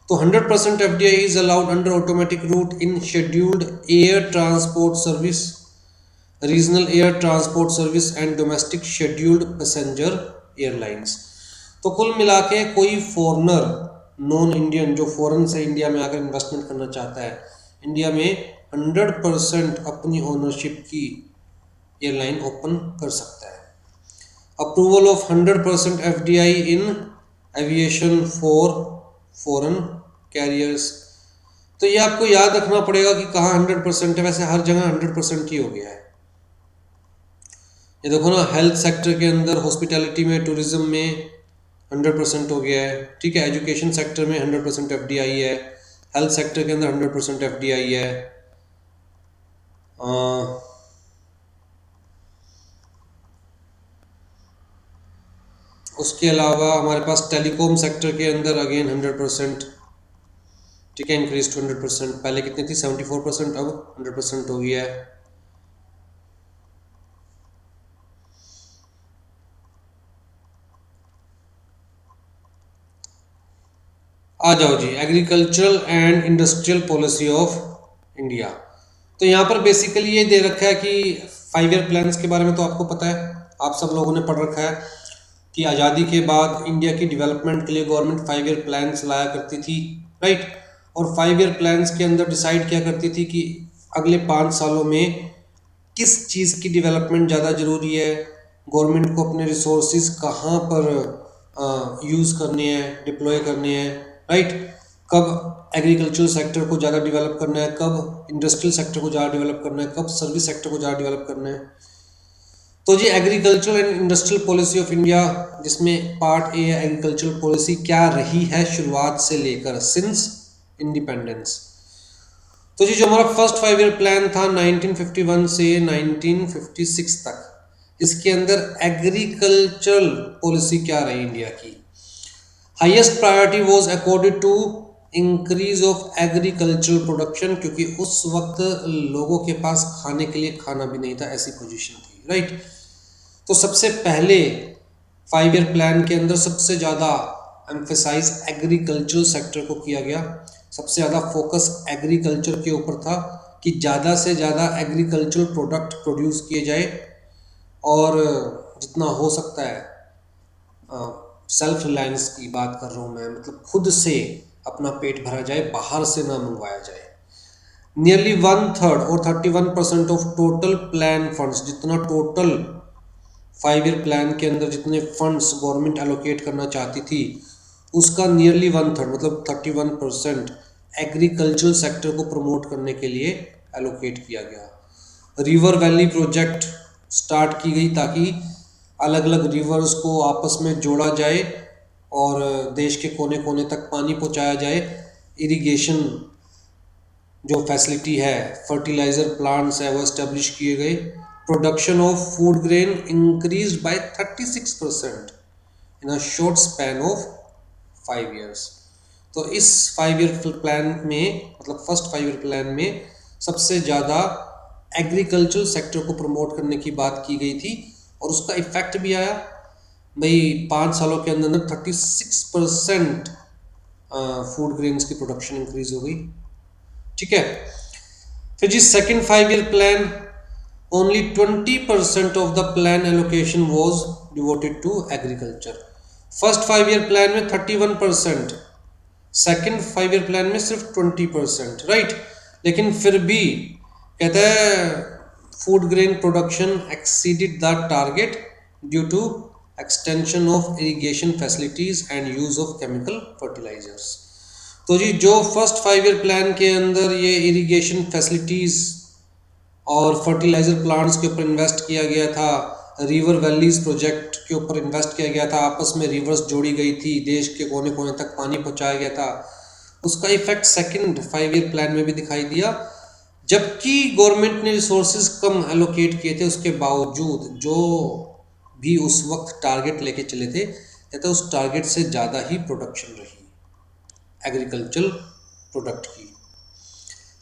तो 100% FDI is allowed under automatic route in scheduled air transport service, regional air transport service and domestic scheduled passenger airlines. तो कुल मिला के कोई फॉरनर नॉन इंडियन जो फॉरेन से इंडिया में आकर इन्वेस्टमेंट करना चाहता है, इंडिया में 100% अपनी ओनरशिप की एयरलाइन ओपन कर सकता है। Approval of 100% FDI in aviation for foreign carriers. तो ये आपको याद रखना पड़ेगा कि कहाँ 100% है, वैसे हर जगह 100% ही हो गया है। ये देखो ना, हेल्थ सेक्टर के अंदर, हॉस्पिटैलिटी में, टूरिज्म में 100% हो गया है, ठीक है। एजुकेशन सेक्टर में 100% एफडीआई है, हेल्थ सेक्टर के अंदर 100% एफडीआई है। उसके अलावा हमारे पास टेलीकॉम सेक्टर के अंदर अगेन 100%, ठीक है, इंक्रीज टू 100%। पहले कितनी थी 74%, अब 100% हो गया है। आ जाओ जी, agricultural and industrial policy of India. तो यहाँ पर बेसिकली ये दे रखा है कि 5 ईयर प्लान्स के बारे में तो आपको पता है, आप सब लोगों ने पढ़ रखा है कि आज़ादी के बाद इंडिया की डेवलपमेंट के लिए गवर्नमेंट 5 ईयर प्लान्स लाया करती थी, राइट। और 5 ईयर प्लान्स के अंदर डिसाइड किया करती थी कि अगले 5 सालों में किस चीज़ की डेवलपमेंट ज़्यादा ज़रूरी है, गवर्नमेंट को अपने रिसोर्सेज कहाँ पर यूज़ करने हैं, डिप्लॉय करने हैं, राइट। कब एग्रीकल्चरल सेक्टर को ज़्यादा डेवलप करना है, कब इंडस्ट्रियल सेक्टर को ज़्यादा डेवलप करना है, कब सर्विस सेक्टर को ज़्यादा डेवलप करना है। तो जी agricultural and industrial policy of India, जिसमें पार्ट ए है एग्रीकल्चरल पॉलिसी क्या रही है शुरुआत से लेकर सिंस इंडिपेंडेंस। तो जी जो हमारा फर्स्ट 5 ईयर प्लान था 1951 से 1956 तक, इसके अंदर एग्रीकल्चरल पॉलिसी क्या रही इंडिया की। Highest priority was accorded to increase of agricultural production, क्योंकि उस वक्त लोगों के पास खाने के लिए खाना भी नहीं था, ऐसी पोजीशन थी, राइट। तो सबसे पहले 5 ईयर प्लान के अंदर सबसे ज़्यादा एम्फेसाइज एग्रीकल्चरल सेक्टर को किया गया, सबसे ज़्यादा फोकस एग्रीकल्चर के ऊपर था कि ज़्यादा से ज़्यादा एग्रीकल्चरल प्रोडक्ट प्रोड्यूस किए जाए, और जितना हो सकता है सेल्फ रिलायंस की बात कर रहा हूँ मैं, मतलब खुद से अपना पेट भरा जाए, बाहर से ना मंगवाया जाए। नियरली 1/3 और 31% ऑफ टोटल प्लान फंड्स, जितना टोटल 5 ईयर प्लान के अंदर जितने फंड्स गवर्नमेंट एलोकेट करना चाहती थी, उसका नियरली 1/3 मतलब 31% एग्रीकल्चरल सेक्टर को प्रमोट करने के लिए एलोकेट किया गया। रिवर वैली प्रोजेक्ट स्टार्ट की गई ताकि अलग अलग रिवर्स को आपस में जोड़ा जाए और देश के कोने कोने तक पानी पहुंचाया जाए। इरिगेशन जो फैसिलिटी है, फर्टिलाइजर प्लांट्स है, वो एस्टेब्लिश किए गए। Production of food grain increase by 36% in a short span of 5 years. तो इस 5 ईयर प्लान में, मतलब फर्स्ट 5 ईयर प्लान में सबसे ज़्यादा एग्रीकल्चरल सेक्टर को प्रमोट करने की बात की गई थी, और उसका इफेक्ट भी आया। भाई 5 सालों के अंदर 36% फूड ग्रेन्स की प्रोडक्शन इंक्रीज हो गई, ठीक है। फिर जी second 5 year plan, only 20% of the plan allocation was devoted to agriculture. First 5 year plan में 31%, सेकंड 5 ईयर प्लान में सिर्फ 20%, राइट। लेकिन फिर भी कहता है food grain production exceeded the target due to extension of irrigation facilities and use of chemical fertilisers. तो जी जो फर्स्ट 5 ईयर प्लान के अंदर ये इरिगेशन फैसिलिटीज और फर्टिलाइजर प्लांट्स के ऊपर इन्वेस्ट किया गया था, रिवर वैलीज प्रोजेक्ट के ऊपर इन्वेस्ट किया गया था, आपस में रिवर्स जोड़ी गई थी, देश के कोने कोने तक पानी पहुंचाया गया था, उसका इफेक्ट सेकंड 5 ईयर प्लान में भी दिखाई दिया। जबकि गवर्नमेंट ने रिसोर्सेज कम एलोकेट किए थे, उसके बावजूद जो भी उस वक्त टारगेट लेके चले थे, कहते उस टारगेट से ज़्यादा ही प्रोडक्शन रही एग्रीकल्चर प्रोडक्ट की।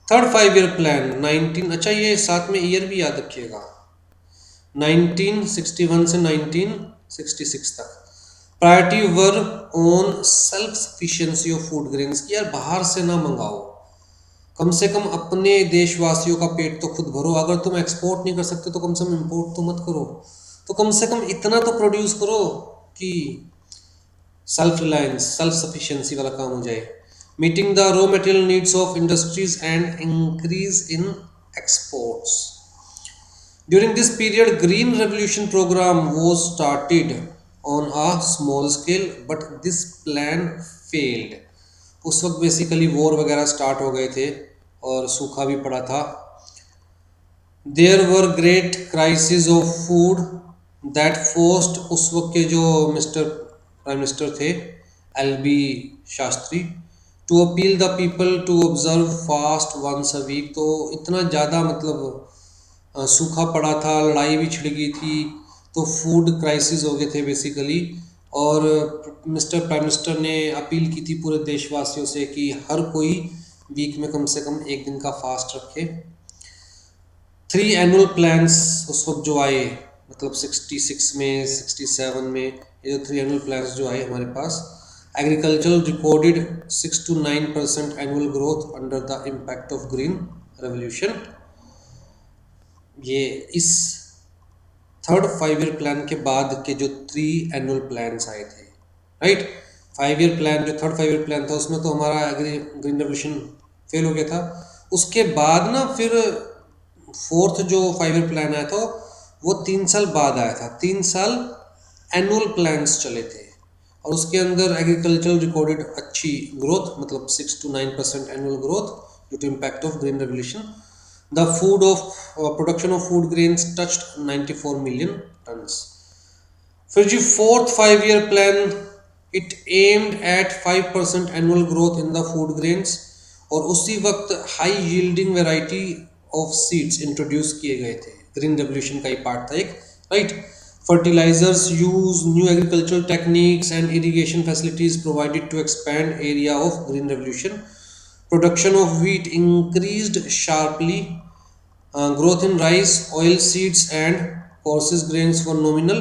थर्ड 5 ईयर प्लान 19, अच्छा ये साथ में ईयर भी याद रखिएगा, 1961 से 1966 तक। Priority were on self sufficiency of food grains की, यार बाहर से ना मंगाओ, कम से कम अपने देशवासियों का पेट तो खुद भरो। अगर तुम एक्सपोर्ट नहीं कर सकते तो कम से कम इंपोर्ट तो मत करो, तो कम से कम इतना तो प्रोड्यूस करो कि सेल्फ रिलायंस सेल्फ सफिशिएंसी वाला काम हो जाए। Meeting the raw material needs of industries and increase in exports. During this period, Green Revolution program was started on a small scale, but this plan failed. उस वक्त बेसिकली वॉर वगैरह स्टार्ट हो गए थे और सूखा भी पड़ा था। There were great crises of food that forced उस वक्त के जो मिस्टर प्राइम मिनिस्टर थे LB Shastri to appeal the people to observe fast once a week. तो इतना ज़्यादा मतलब सूखा पड़ा था, लड़ाई भी छिड़ गई थी, तो फूड क्राइसिस हो गए थे बेसिकली। और मिस्टर प्राइम मिनिस्टर ने अपील की थी पूरे देशवासियों से कि हर कोई वीक में कम से कम एक दिन का फास्ट रखे। 3 एनुअल प्लान्स उस वक्त जो आए, मतलब 66 में 67 में, ये जो 3 एनुअल प्लान्स जो आए हमारे पास, agriculture recorded 6 to 9% annual growth under the impact of green revolution. ये इस थर्ड 5 ईयर प्लान के बाद के जो 3 एनुअल प्लान्स आए थे, राइट। 5 ईयर प्लान जो थर्ड 5 ईयर प्लान था उसमें तो हमारा ग्रीन रेवोल्यूशन फेल हो गया था। उसके बाद ना फिर फोर्थ जो 5 ईयर प्लान आया था वो 3 साल बाद आया था, 3 साल एनुअल प्लान्स चले थे और उसके अंदर एग्रीकल्चर रिकॉर्डेड अच्छी ग्रोथ, मतलब 6 to 9% annual growth due to impact of green revolution. The food of production of food grains touched 94 million tons. फिर जी fourth 5 year plan, it aimed at 5% annual growth in the food grains, और उसी वक्त high yielding variety of seeds introduce किए गए थे। ग्रीन रेवोल्यूशन का ही पार्ट था एक, right. Fertilisers use, new agricultural techniques and irrigation facilities provided to expand area of green revolution. Production of wheat increased sharply. Growth in rice, oil seeds and pulses grains were nominal.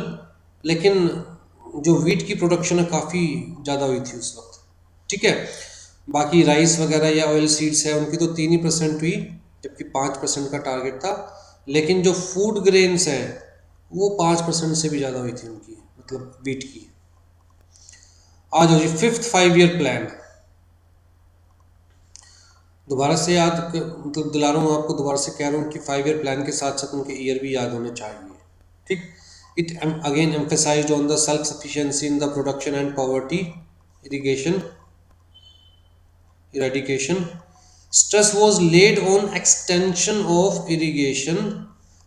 लेकिन जो वीट की प्रोडक्शन है काफ़ी ज़्यादा हुई थी उस वक्त, ठीक है। बाकी राइस वगैरह या ऑयल सीड्स है उनकी तो 3% हुई, जबकि 5% का टारगेट था। लेकिन जो फूड ग्रेन्स हैं वो 5% से भी ज़्यादा हुई थी उनकी, मतलब वीट की। आज हो जी फिफ्थ 5 ईयर प्लान। दोबारा से याद मतलब दिला रहा हूँ आपको, दोबारा से कह रहा हूँ कि 5 ईयर प्लान के साथ साथ उनके ईयर भी याद होने चाहिए, ठीक। It again emphasised on the self sufficiency in the production and poverty irrigation eradication. Stress was laid on extension of irrigation,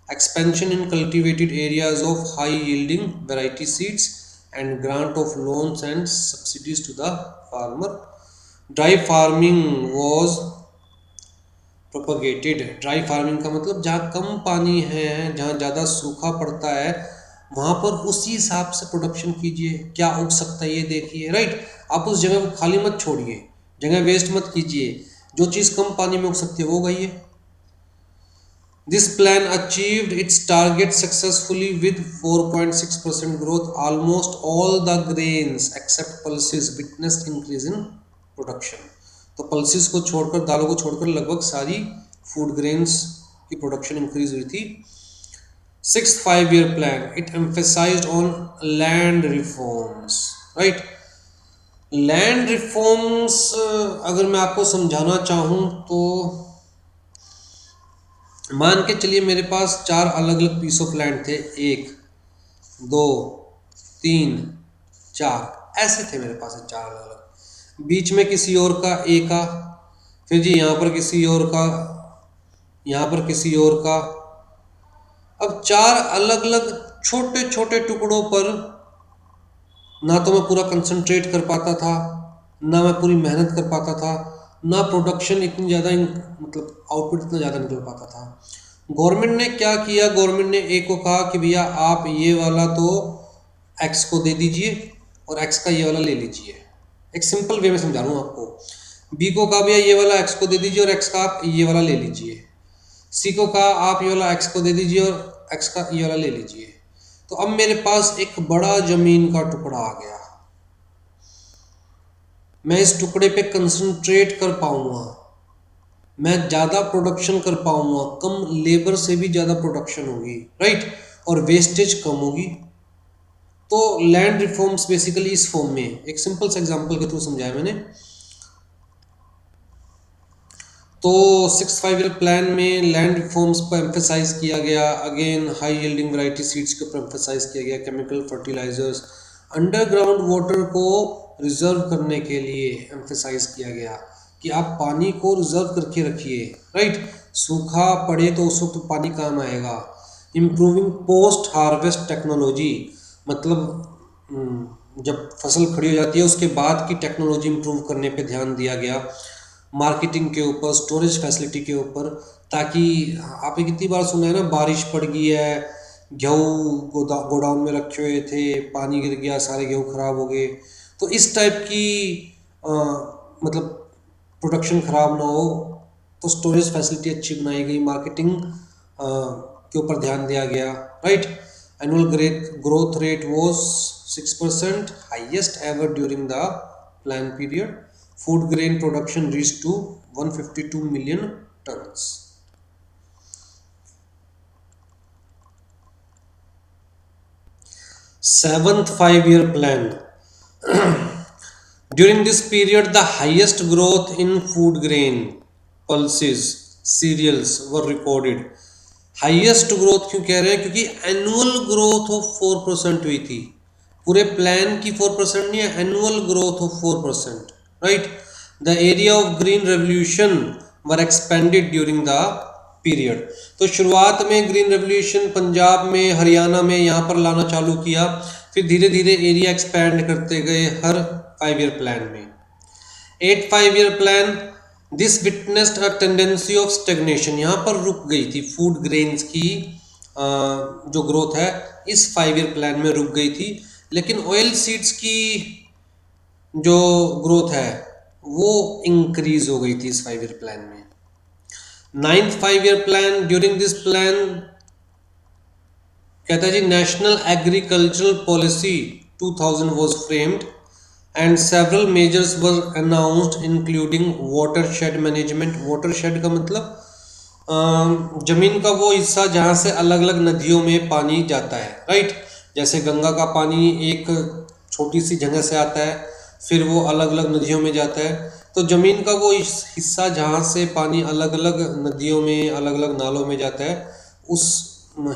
expansion in cultivated areas of high yielding variety seeds and grant of loans and subsidies to the farmer. Dry farming was propagated. Dry farming का मतलब जहाँ कम पानी है, जहाँ ज़्यादा सूखा पड़ता है, वहाँ पर उसी हिसाब से प्रोडक्शन कीजिए, क्या उग सकता है ये देखिए, राइट। आप उस जगह को खाली मत छोड़िए, जगह वेस्ट मत कीजिए, जो चीज़ कम पानी में उग सकती है वो उगाइए। This plan achieved its target successfully with 4.6% growth. Almost all the grains except pulses witnessed increase in production. तो पल्सेस को छोड़कर, दालों को छोड़कर लगभग सारी फूड ग्रेन्स की प्रोडक्शन इंक्रीज हुई थी। Sixth 5 year plan, it emphasised on land reforms, right. Land reforms अगर मैं आपको समझाना चाहूँ तो मान के चलिए मेरे पास 4 अलग अलग पीस ऑफ लैंड थे, 1 2 3 4 ऐसे थे मेरे पास 4 अलग अलग, बीच में किसी और का ए का, फिर जी यहाँ पर किसी और का, यहाँ पर किसी और का। अब 4 अलग अलग छोटे छोटे टुकड़ों पर ना तो मैं पूरा कंसंट्रेट कर पाता था, ना मैं पूरी मेहनत कर पाता था, ना प्रोडक्शन इतनी ज़्यादा मतलब आउटपुट इतना ज़्यादा निकल पाता था। गवर्नमेंट ने क्या किया, गवर्नमेंट ने ए को कहा कि भैया आप ये वाला तो एक्स को दे दीजिए और एक्स का ये वाला ले लीजिए। एक सिंपल वे में समझा रहा हूँ आपको। बी को कहा भैया ये वाला एक्स को दे दीजिए और एक्स का आप ये वाला ले लीजिए। सी को कहा आप ये वाला एक्स को दे दीजिए और एक्स का ये वाला ले लीजिए। तो अब मेरे पास एक बड़ा जमीन का टुकड़ा आ गया, मैं इस टुकड़े पे कंसंट्रेट कर पाऊंगा, मैं ज़्यादा प्रोडक्शन कर पाऊंगा, कम लेबर से भी ज़्यादा प्रोडक्शन होगी, राइट, और वेस्टेज कम होगी। तो लैंड रिफॉर्म्स बेसिकली इस फॉर्म में, एक सिंपल सा एग्जांपल के थ्रू समझाया मैंने। तो 6 5 year प्लान में लैंड रिफॉर्म्स पर एम्फेसाइज किया गया, again high yielding variety seeds के ऊपर एम्फेसाइज किया गया, केमिकल फर्टिलाइजर्स, अंडरग्राउंड वाटर को रिजर्व करने के लिए एम्फेसाइज किया गया कि आप पानी को रिजर्व करके रखिए, राइट, सूखा पड़े तो उस वक्त पानी काम आएगा। इम्प्रूविंग पोस्ट हार्वेस्ट टेक्नोलॉजी, मतलब जब फसल खड़ी हो जाती है उसके बाद की टेक्नोलॉजी इम्प्रूव करने पे ध्यान दिया गया, मार्केटिंग के ऊपर, स्टोरेज फैसिलिटी के ऊपर, ताकि आपने कितनी बार सुना है ना, बारिश पड़ गई है, गेहूँ गोडाउन में रखे हुए थे, पानी गिर गया, सारे गेहूँ खराब हो गए। तो इस टाइप की मतलब प्रोडक्शन खराब ना हो तो स्टोरेज फैसिलिटी अच्छी बनाई गई, मार्केटिंग के ऊपर ध्यान दिया गया, right. Annual growth rate was 6%, highest ever during the plan period. Food grain production reached to 152 million tons. Seventh 5 year plan. During this period, the highest growth in food grain, pulses, cereals were recorded. Highest growth क्यों कह रहे हैं, क्योंकि एनुअल ग्रोथ ऑफ 4% हुई थी, पूरे प्लान की 4% नहीं है, annual growth of 4%, right. The area of green revolution were expanded during the period. तो शुरुआत में ग्रीन रेवोल्यूशन पंजाब में, हरियाणा में यहाँ पर लाना चालू किया, फिर धीरे धीरे एरिया एक्सपैंड करते गए हर 5 year प्लान में। 8 5 year plan, this witnessed a tendency of stagnation, यहाँ पर रुक गई थी फूड ग्रेन्स की जो ग्रोथ है इस 5 year प्लान में रुक गई थी, लेकिन ऑयल सीड्स की जो ग्रोथ है वो इंक्रीज हो गई थी इस 5 year प्लान में। 9th 5 year plan, during this plan कहता है जी national agricultural policy 2000 was framed and several measures were announced including watershed management. Watershed का मतलब जमीन का वो हिस्सा जहाँ से अलग अलग नदियों में पानी जाता है, राइट। जैसे गंगा का पानी एक छोटी सी जगह से आता है, फिर वो अलग अलग नदियों में जाता है, तो ज़मीन का वो हिस्सा जहाँ से पानी अलग अलग नदियों में, अलग अलग नालों में जाता है, उस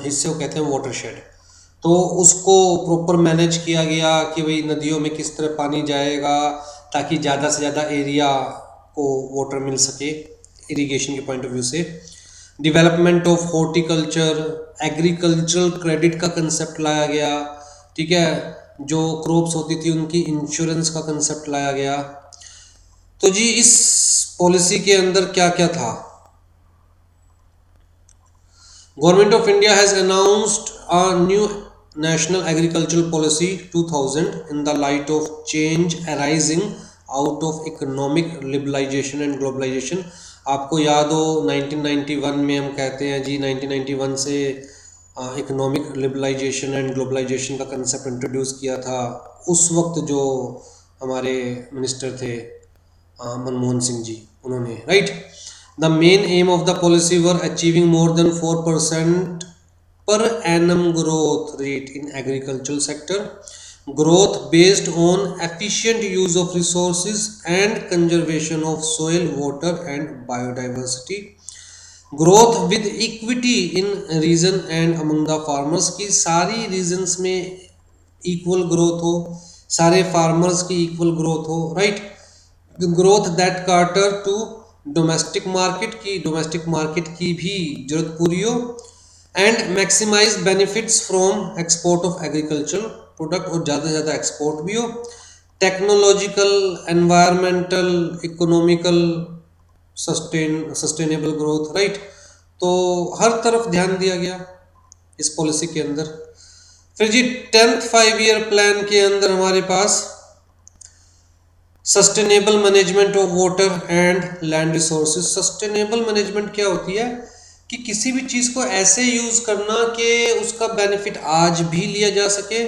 हिस्से को कहते हैं वाटरशेड। तो उसको प्रॉपर मैनेज किया गया कि भाई नदियों में किस तरह पानी जाएगा ताकि ज़्यादा से ज़्यादा एरिया को वाटर मिल सके इरिगेशन के पॉइंट ऑफ व्यू से। Development of horticulture, agricultural credit का कंसेप्ट लाया गया, ठीक है, जो क्रॉप्स होती थी उनकी इंश्योरेंस का कंसेप्ट लाया गया। तो जी इस पॉलिसी के अंदर क्या क्या था, government of India has announced a new national agricultural policy 2000 in the light of change arising out of economic liberalisation and globalisation. आपको याद हो 1991 में हम कहते हैं जी 1991 से इकोनॉमिक लिबरलाइजेशन एंड ग्लोबलाइजेशन का कंसेप्ट इंट्रोड्यूस किया था। उस वक्त जो हमारे मिनिस्टर थे मनमोहन सिंह जी, उन्होंने, right. The main aim of the policy were achieving more than 4% per annum growth rate in agricultural sector, growth based on efficient use of resources and conservation of soil, water and biodiversity, growth with equity in region and among the farmers की सारी रीजन्स में इक्वल ग्रोथ हो, सारे फार्मर्स की इक्वल ग्रोथ हो, right. Growth that cater to domestic market की, डोमेस्टिक मार्केट की भी जरूरत पूरी हो, and maximise benefits from export of agriculture product, और ज़्यादा से ज़्यादा एक्सपोर्ट भी हो, technological, environmental, economical, sustainable growth, right. तो हर तरफ ध्यान दिया गया इस पॉलिसी के अंदर। फिर जी 10th 5 ईयर प्लान के अंदर हमारे पास sustainable management of water and land resources. Sustainable management क्या होती है कि किसी भी चीज़ को ऐसे यूज करना कि उसका बेनिफिट आज भी लिया जा सके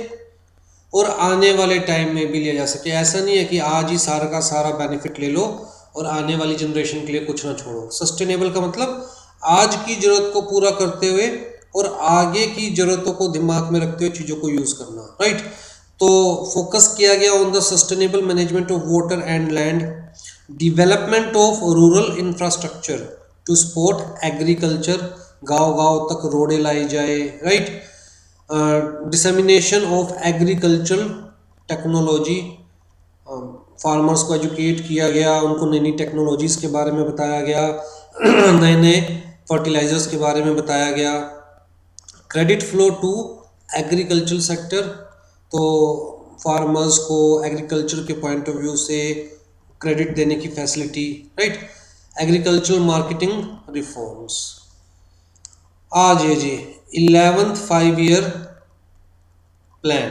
और आने वाले टाइम में भी लिया जा सके। ऐसा नहीं है कि आज ही सारा का सारा बेनिफिट ले लो और आने वाली जनरेशन के लिए कुछ ना छोड़ो। सस्टेनेबल का मतलब आज की जरूरत को पूरा करते हुए और आगे की जरूरतों को दिमाग में रखते हुए चीज़ों को यूज़ करना, राइट। तो फोकस किया गया on the sustainable management of water and land, development of rural infrastructure to support agriculture, गांव-गांव तक रोडें लाई जाए, right. Dissemination of agricultural technology, farmers को एजुकेट किया गया, उनको नई नई टेक्नोलॉजीज़ के बारे में बताया गया, नए नए फर्टिलाइजर्स के बारे में बताया गया। Credit flow to agriculture sector, तो फार्मर्स को एग्रीकल्चर के पॉइंट ऑफ व्यू से क्रेडिट देने की facility, right. Agriculture marketing reforms. आज ये जी 11th 5 ईयर प्लान।